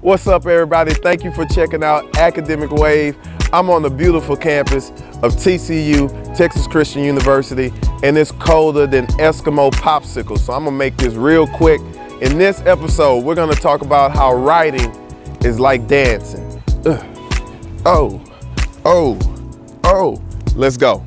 What's up, everybody? Thank you for checking out AcademicWave. I'm on the beautiful campus of TCU, Texas Christian University, and it's colder than Eskimo popsicles. So I'm gonna make this real quick. In this episode, we're gonna talk about how writing is like dancing. Oh, let's go.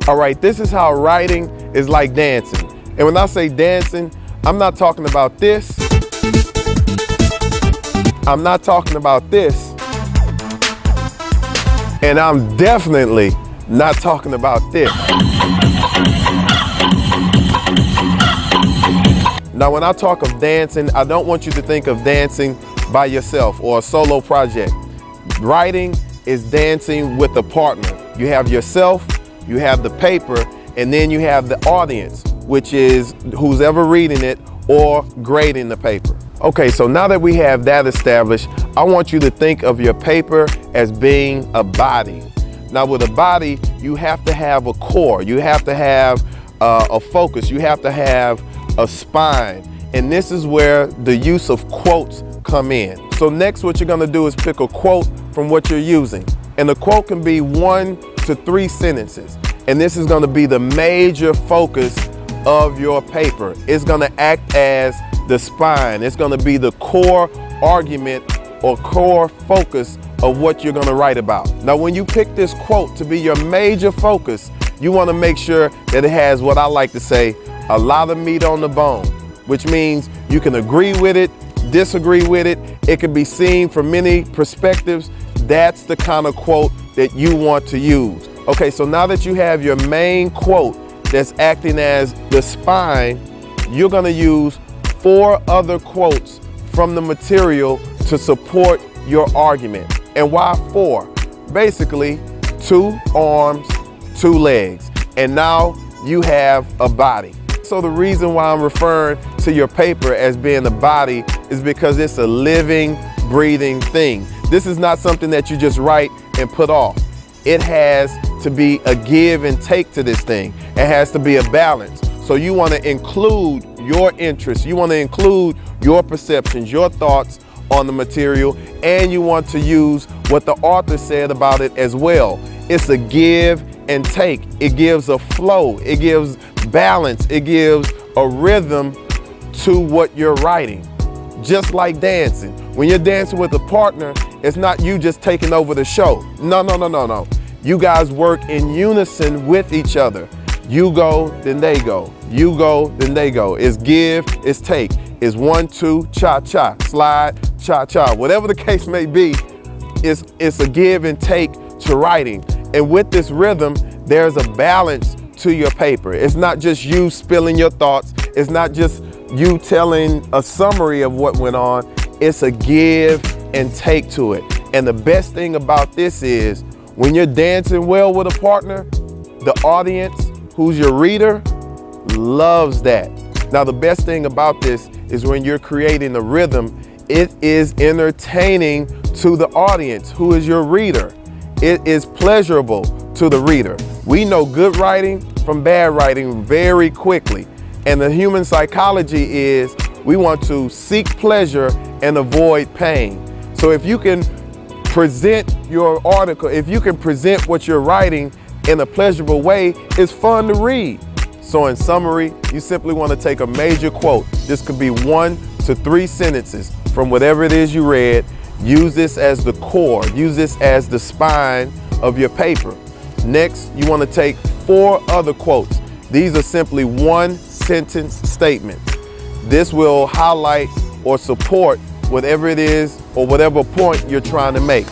All right, this is how writing is like dancing. And when I say dancing, I'm not talking about this. I'm not talking about this. And I'm definitely not talking about this. Now, when I talk of dancing, I don't want you to think of dancing by yourself or a solo project. Writing is dancing with a partner. You have yourself, you have the paper, and then you have the audience, which is who's ever reading it or grading the paper. Okay, so now that we have that established, I want you to think of your paper as being a body. Now with a body, you have to have a core, you have to have a focus, you have to have a spine. And this is where the use of quotes come in. So next, what you're gonna do is pick a quote from what you're using. And the quote can be 1 to 3 sentences. And this is gonna be the major focus of your paper. It's gonna act as the spine. It's gonna be the core argument or core focus of what you're gonna write about. Now, when you pick this quote to be your major focus, you wanna make sure that it has what I like to say, a lot of meat on the bone, which means you can agree with it, disagree with it. It can be seen from many perspectives. That's the kind of quote that you want to use. Okay, so now that you have your main quote that's acting as the spine, you're gonna use 4 other quotes from the material to support your argument. And why 4? Basically, 2 arms, 2 legs, and now you have a body. So the reason why I'm referring to your paper as being a body is because it's a living, breathing thing. This is not something that you just write and put off. It has to be a give and take to this thing. It has to be a balance. So you want to include your interests, you want to include your perceptions, your thoughts on the material, and you want to use what the author said about it as well. It's a give and take. It gives a flow, it gives balance, it gives a rhythm to what you're writing. Just like dancing. When you're dancing with a partner, it's not you just taking over the show. No. You guys work in unison with each other. You go, then they go. You go, then they go. It's give, it's take. It's 1, 2, cha-cha, slide, cha-cha. Whatever the case may be, it's a give and take to writing. And with this rhythm, there's a balance to your paper. It's not just you spilling your thoughts. It's not just you telling a summary of what went on. It's a give and take to it. And the best thing about this is when you're dancing well with a partner, the audience, who's your reader, loves that. Now, the best thing about this is when you're creating a rhythm, it is entertaining to the audience, who is your reader. It is pleasurable to the reader. We know good writing from bad writing very quickly. And the human psychology is we want to seek pleasure and avoid pain. So if you can present your article, if you can present what you're writing in a pleasurable way, it's fun to read. So in summary, you simply want to take a major quote. This could be 1 to 3 sentences from whatever it is you read. Use this as the core. Use this as the spine of your paper. Next, you want to take 4 other quotes. These are simply 1-sentence statements. This will highlight or support whatever it is or whatever point you're trying to make.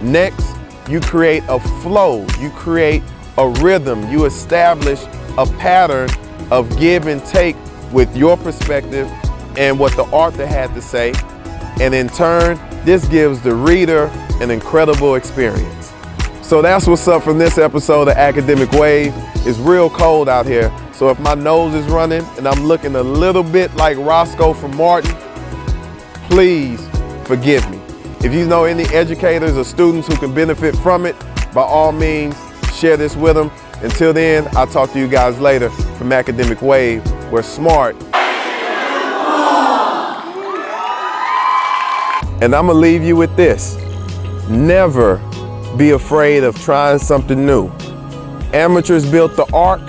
Next, you create a flow, you create a rhythm, you establish a pattern of give and take with your perspective and what the author had to say. And in turn, this gives the reader an incredible experience. So that's what's up from this episode of AcademicWave. It's real cold out here, so if my nose is running and I'm looking a little bit like Roscoe from Martin, please forgive me. If you know any educators or students who can benefit from it, by all means, share this with them. Until then, I'll talk to you guys later from AcademicWave, where smart. And I'm gonna leave you with this. Never be afraid of trying something new. Amateurs built the Ark.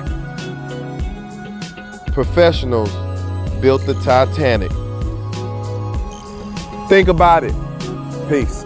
Professionals built the Titanic. Think about it. Peace.